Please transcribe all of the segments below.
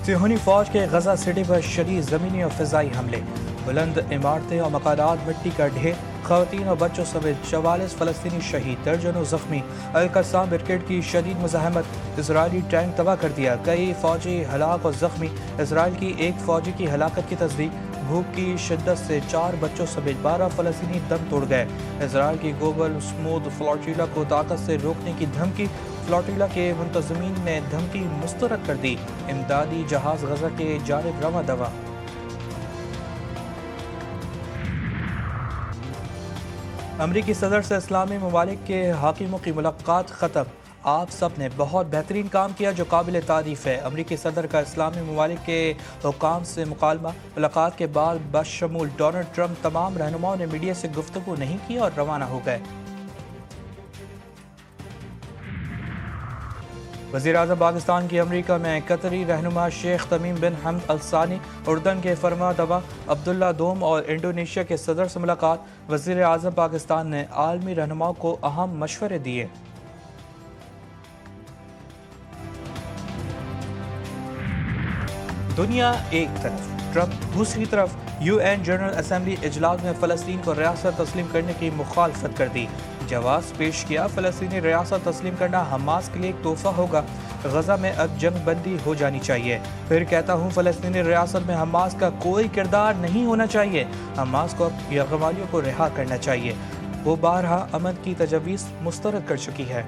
صہیونی فوج کے غزہ سٹی پر شدید زمینی اور فضائی حملے، بلند عمارتیں اور مکانات، مٹی کا ڈھیر، خواتین اور بچوں سمیت 44 فلسطینی شہید، درجنوں زخمی۔ القسام بریگیڈ کی شدید مزاحمت، اسرائیلی ٹینک تباہ کر دیا، کئی فوجی ہلاک اور زخمی۔ اسرائیل کی ایک فوجی کی ہلاکت کی تصدیق۔ بھوک کی شدت سے 4 بچوں سمیت 12 فلسطینی دم توڑ گئے۔ اسرائیل کی گلوبل اسموتھ فلاٹیلا کو طاقت سے روکنے کی دھمکی، فلاٹیلا کے منتظمین نے دھمکی مسترد کر دی۔ امدادی جہاز غزہ کے جانب رواں دواں۔ امریکی صدر سے اسلامی ممالک کے حاکموں کی ملاقات ختم۔ آپ سب نے بہت بہترین کام کیا جو قابل تعریف ہے۔ امریکی صدر کا اسلامی ممالک کے حکام سے مکالمہ۔ ملاقات کے بعد بشمول ڈونلڈ ٹرمپ تمام رہنماؤں نے میڈیا سے گفتگو نہیں کی اور روانہ ہو گئے۔ وزیر اعظم پاکستان کی امریکہ میں قطری رہنما شیخ تمیم بن حمد الثانی، اردن کے فرماندوا عبداللہ دوم اور انڈونیشیا کے صدر سے ملاقات۔ وزیر اعظم پاکستان نے عالمی رہنماؤں کو اہم مشورے دیے۔ دنیا ایک طرف، ٹرمپ دوسری طرف۔ یو این جنرل اسمبلی اجلاس میں فلسطین کو ریاست تسلیم کرنے کی مخالفت کر دی۔ جواز پیش کیا، فلسطینی ریاست تسلیم کرنا حماس کے لیے ایک تحفہ ہوگا۔ غزہ میں اب جنگ بندی ہو جانی چاہیے۔ پھر کہتا ہوں فلسطینی ریاست میں حماس کا کوئی کردار نہیں ہونا چاہیے۔ حماس کو اب یرغمالیوں کو رہا کرنا چاہیے۔ وہ بارہا امن کی تجاویز مسترد کر چکی ہے۔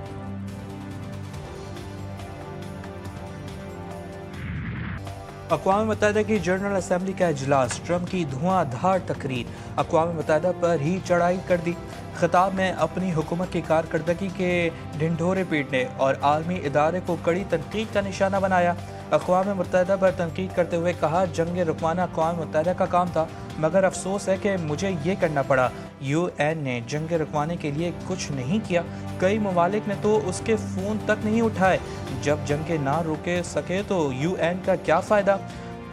اقوام متحدہ کی جنرل اسمبلی کا اجلاس، ٹرمپ کی دھواں دھار تقریر، اقوام متحدہ پر ہی چڑھائی کر دی۔ خطاب میں اپنی حکومت کی کارکردگی کے ڈھنڈورے پیٹنے اور عالمی ادارے کو کڑی تنقید کا نشانہ بنایا۔ اقوام متحدہ پر تنقید کرتے ہوئے کہا، جنگ رکوانا اقوام متحدہ کا کام تھا، مگر افسوس ہے کہ مجھے یہ کرنا پڑا۔ یو این نے جنگ رکوانے کے لیے کچھ نہیں کیا، کئی ممالک نے تو اس کے فون تک نہیں اٹھائے۔ جب جنگیں نہ روکے سکے تو یو این کا کیا فائدہ؟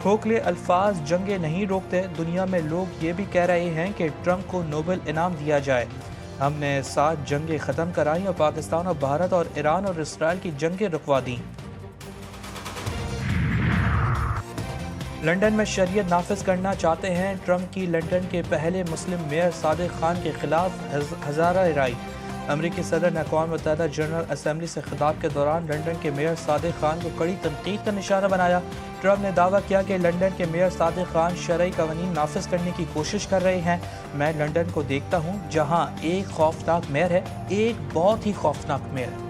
کھوکھلے الفاظ جنگیں نہیں روکتے۔ دنیا میں لوگ یہ بھی کہہ رہے ہیں کہ ٹرمپ کو نوبل انعام دیا جائے۔ ہم نے 7 جنگیں ختم کرائیں اور پاکستان اور بھارت اور ایران اور اسرائیل کی جنگیں رکوا دیں۔ لندن میں شریعت نافذ کرنا چاہتے ہیں ٹرمپ کی لندن کے پہلے مسلم میئر صادق خان کے خلاف ہزارہ رائی۔ امریکی صدر نے اقوام متحدہ جنرل اسمبلی سے خطاب کے دوران لندن کے میئر صادق خان کو کڑی تنقید کا نشانہ بنایا۔ ٹرمپ نے دعویٰ کیا کہ لندن کے میئر صادق خان شرعی قوانین نافذ کرنے کی کوشش کر رہے ہیں۔ میں لندن کو دیکھتا ہوں جہاں ایک خوفناک میئر ہے، ایک بہت ہی خوفناک میئر ہے۔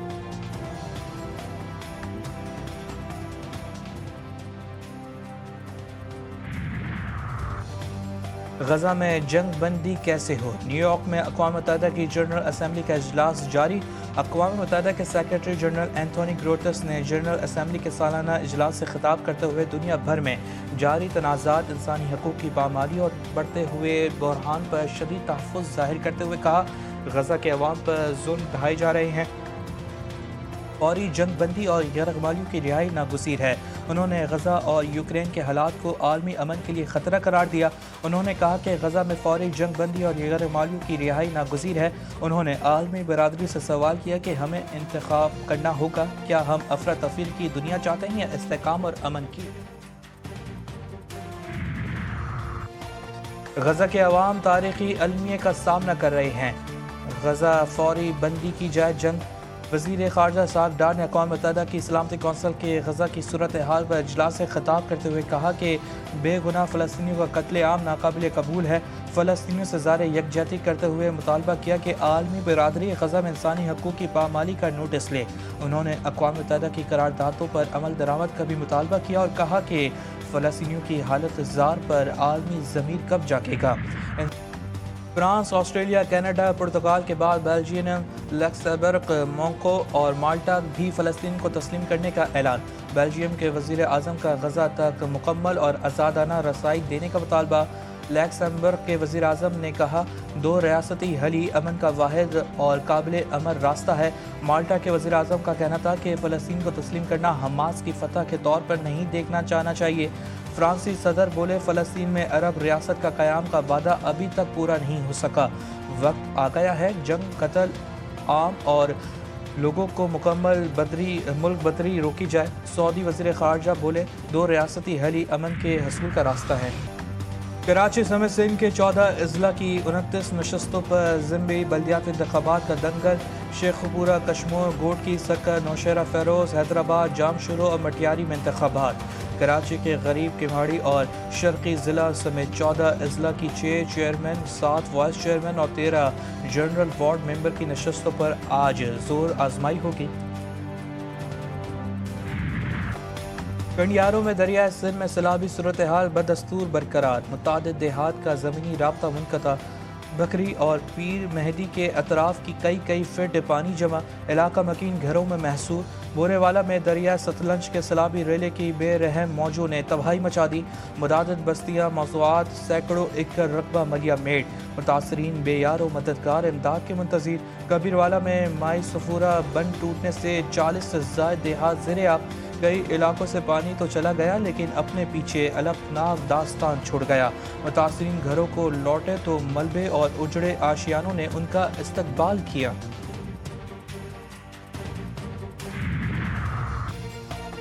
غزہ میں جنگ بندی کیسے ہو؟ نیو یارک میں اقوام متحدہ کی جنرل اسمبلی کا اجلاس جاری۔ اقوام متحدہ کے سیکرٹری جنرل اینٹونی گروٹس نے جنرل اسمبلی کے سالانہ اجلاس سے خطاب کرتے ہوئے دنیا بھر میں جاری تنازعات، انسانی حقوق کی پامالی اور بڑھتے ہوئے بحران پر شدید تحفظ ظاہر کرتے ہوئے کہا، غزہ کے عوام پر ظلم ڈھائے جا رہے ہیں، فوری جنگ بندی اور یرغمالیوں کی رہائی ناگزیر ہے۔ انہوں نے غزہ اور یوکرین کے حالات کو عالمی امن کے لیے خطرہ قرار دیا۔ انہوں نے کہا کہ غزہ میں فوری جنگ بندی اور یرغمالیوں کی رہائی ناگزیر ہے۔ انہوں نے عالمی برادری سے سوال کیا کہ ہمیں انتخاب کرنا ہوگا، کیا ہم افراتفری کی دنیا چاہتے ہیں یا استحکام اور امن کی؟ غزہ کے عوام تاریخی المیہ کا سامنا کر رہے ہیں، غزہ فوری بندی کی جائے جنگ۔ وزیر خارجہ اسحاق ڈار نے اقوام متحدہ کی سلامتی کونسل کے غزہ کی صورتحال پر اجلاس سے خطاب کرتے ہوئے کہا کہ بے گناہ فلسطینیوں کا قتل عام ناقابل قبول ہے۔ فلسطینیوں سے ظاہر یکجہتی کرتے ہوئے مطالبہ کیا کہ عالمی برادری غزہ میں انسانی حقوق کی پامالی کا نوٹس لے۔ انہوں نے اقوام متحدہ کی قراردادوں پر عمل درآمد کا بھی مطالبہ کیا اور کہا کہ فلسطینیوں کی حالت زار پر عالمی ضمیر کب جاگے گا۔ فرانس، آسٹریلیا، کینیڈا، پرتگال کے بعد بیلجیم، لکسمبرگ، موناکو اور مالٹا بھی فلسطین کو تسلیم کرنے کا اعلان۔ بیلجیم کے وزیر اعظم کا غزہ تک مکمل اور آزادانہ رسائی دینے کا مطالبہ۔ لکسمبرگ کے وزیر اعظم نے کہا، 2 ریاستی حل ہی امن کا واحد اور قابل عمل راستہ ہے۔ مالٹا کے وزیر اعظم کا کہنا تھا کہ فلسطین کو تسلیم کرنا حماس کی فتح کے طور پر نہیں دیکھنا جانا چاہیے۔ فرانسی صدر بولے، فلسطین میں عرب ریاست کا قیام کا وعدہ ابھی تک پورا نہیں ہو سکا، وقت آ گیا ہے جنگ، قتل عام اور لوگوں کو مکمل ملک بدری روکی جائے۔ سعودی وزیر خارجہ بولے 2 ریاستی حلی امن کے حصول کا راستہ ہے۔ کراچی سمیت سندھ کے 14 اضلاع کی 29 نشستوں پر ضمنی بلدیاتی انتخابات کا دنگل۔ شیخ پورہ، کشمور، گوڑکی، سکر، نوشہرہ، فیروز، حیدرآباد، جام شورو اور مٹیاری میں انتخابات۔ کراچی کے غریب، کمہاڑی اور شرقی ضلع سمیت 14 اضلاع کی 6 چیئرمین، 7 وائس چیئرمین اور 13 جنرل وارڈ ممبر کی نشستوں پر آج زور آزمائی ہوگی۔ کنڈیاروں میں دریائے سندھ میں سیلابی صورتحال بدستور برقرار۔ متعدد دیہات کا زمینی رابطہ منقطع۔ بکری اور پیر مہدی کے اطراف کی کئی فٹ پانی جمع۔ علاقہ مکین گھروں میں محصور۔ بورے والا میں دریائے ستلج کے سیلابی ریلے کی بے رحم موجوں نے تباہی مچا دی۔ متعدد بستیاں، موضوعات، سینکڑوں ایکڑ رقبہ ملیا میٹ۔ متاثرین بے یار و مددگار امداد کے منتظر۔ کبیر والا میں مائی سفورہ بند ٹوٹنے سے 40 سے زائد دیہات زیر آب۔ کئی علاقوں سے پانی تو چلا گیا لیکن اپنے پیچھے الپناک داستان چھوڑ گیا۔ متاثرین گھروں کو لوٹے تو ملبے اور اجڑے آشیانوں نے ان کا استقبال کیا۔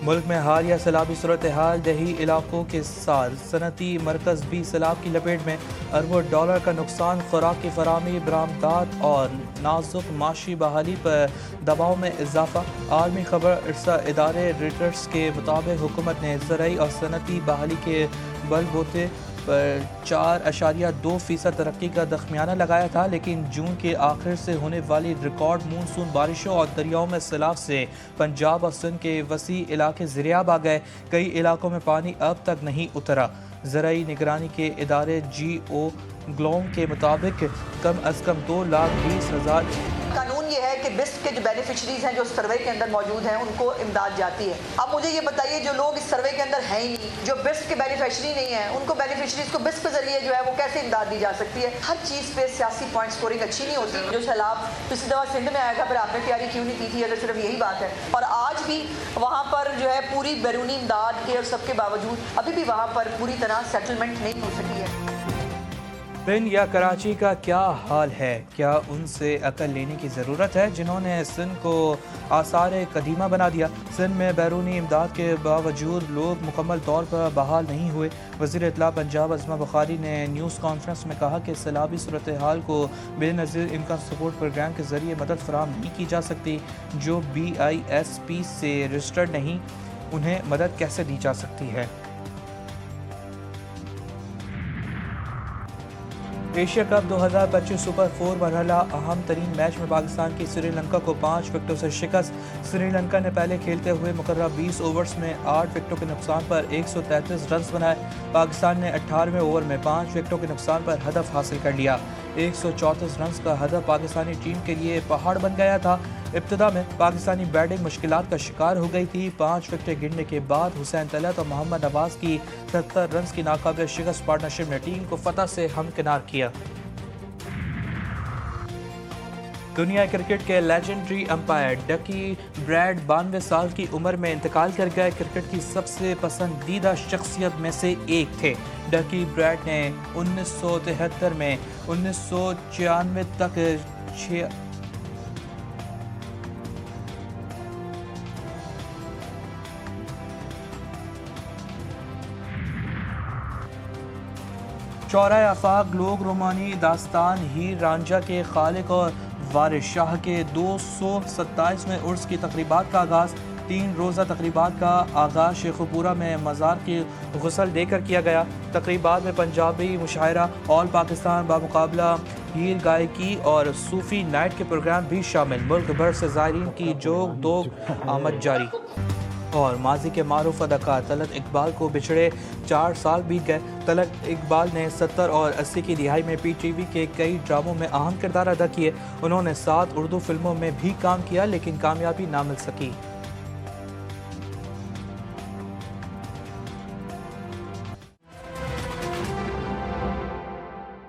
ملک میں حالیہ سیلابی صورتحال، دیہی علاقوں کے ساتھ صنعتی مرکز بھی سیلاب کی لپیٹ میں۔ اربوں ڈالر کا نقصان، خوراک کی فراہمی، برآمدات اور نازک معاشی بحالی پر دباؤ میں اضافہ۔ عالمی خبر ارساں ادارے ریٹرز کے مطابق حکومت نے زرعی اور صنعتی بحالی کے بل بوتے پر 4.2% ترقی کا تخمینہ لگایا تھا، لیکن جون کے آخر سے ہونے والی ریکارڈ مونسون بارشوں اور دریاؤں میں سیلاب سے پنجاب اور سندھ کے وسیع علاقے زیرآب آ گئے۔ کئی علاقوں میں پانی اب تک نہیں اترا۔ زرعی نگرانی کے ادارے GeoGlobal کے مطابق کم از کم 2,20,000 قانون یہ ہے کہ بسٹ کے جو بینیفیشریز ہیں جو سروے کے اندر موجود ہیں ان کو امداد جاتی ہے۔ اب مجھے یہ بتائیے جو لوگ اس سروے کے اندر ہیں ہی نہیں، جو بسٹ کے بینیفیشری نہیں ہیں، ان کو بینیفیشریز کو بسٹ کے ذریعے جو ہے وہ کیسے امداد دی جا سکتی ہے؟ ہر چیز پہ سیاسی پوائنٹ سکورنگ اچھی نہیں ہوتی۔ جو سیلاب پچھلی دفعہ سندھ میں آیا تھا پھر آپ نے تیاری کیوں نہیں کی تھی اگر صرف یہی بات ہے؟ اور آج بھی وہاں پر جو ہے پوری بیرونی امداد کے اور سب کے باوجود ابھی بھی وہاں پر پوری طرح سیٹلمنٹ نہیں ہو سکی ہے۔ سندھ یا کراچی کا کیا حال ہے؟ کیا ان سے عقل لینے کی ضرورت ہے جنہوں نے سندھ کو آثار قدیمہ بنا دیا؟ سندھ میں بیرونی امداد کے باوجود لوگ مکمل طور پر بحال نہیں ہوئے۔ وزیر اطلاع پنجاب عظمہ بخاری نے نیوز کانفرنس میں کہا کہ سیلابی صورتحال کو بے نظیر انکم سپورٹ پروگرام کے ذریعے مدد فراہم نہیں کی جا سکتی۔ جو BISP سے رجسٹرڈ نہیں انہیں مدد کیسے دی جا سکتی ہے؟ ایشیا کپ 2025 سپر 4 مرحلہ اہم ترین میچ میں پاکستان کی سری لنکا کو 5 وکٹوں سے شکست۔ سری لنکا نے پہلے کھیلتے ہوئے مقررہ 20 اوورز میں 8 وکٹوں کے نقصان پر 133 رنز بنائے۔ پاکستان نے 18ویں اوور میں 5 وکٹوں کے نقصان پر ہدف حاصل کر لیا۔ 134 رنز کا ہدف پاکستانی ٹیم کے لیے پہاڑ بن گیا تھا۔ ابتدا میں پاکستانی بیٹنگ مشکلات کا شکار ہو گئی تھی۔ 5 وکٹیں گرنے کے بعد حسین طلعت اور محمد عباس کی 70 رنز کی ناقابل شکست پارٹنرشپ نے ٹیم کو فتح سے ہمکنار کیا۔ دنیا کرکٹ کے لیجنڈری امپائر ڈکی بریڈ 92 سال کی عمر میں انتقال کر گئے۔ کرکٹ کی سب سے پسندیدہ شخصیت میں سے ایک تھے۔ ڈکی بریڈ نے 1973 میں 1994 تک شعراء آفاق لوگ رومانی داستان ہیر رانجھا کے خالق اور وارث شاہ کے 227ویں عرس کی تقریبات کا آغاز۔ 3 روزہ تقریبات کا آغاز شیخ پورہ میں مزار کی غسل دے کر کیا گیا۔ تقریبات میں پنجابی مشاعرہ، آل پاکستان بامقابلہ ہیر گائیکی اور صوفی نائٹ کے پروگرام بھی شامل۔ ملک بھر سے زائرین کی جوگ دوگ آمد جاری۔ اور ماضی کے معروف اداکار طلعت اقبال کو بچھڑے 4 سال بیت گئے۔ طلعت اقبال نے 70 اور 80 کی دہائی میں PTV کے کئی ڈراموں میں اہم کردار ادا کیے۔ انہوں نے 7 اردو فلموں میں بھی کام کیا لیکن کامیابی نہ مل سکی۔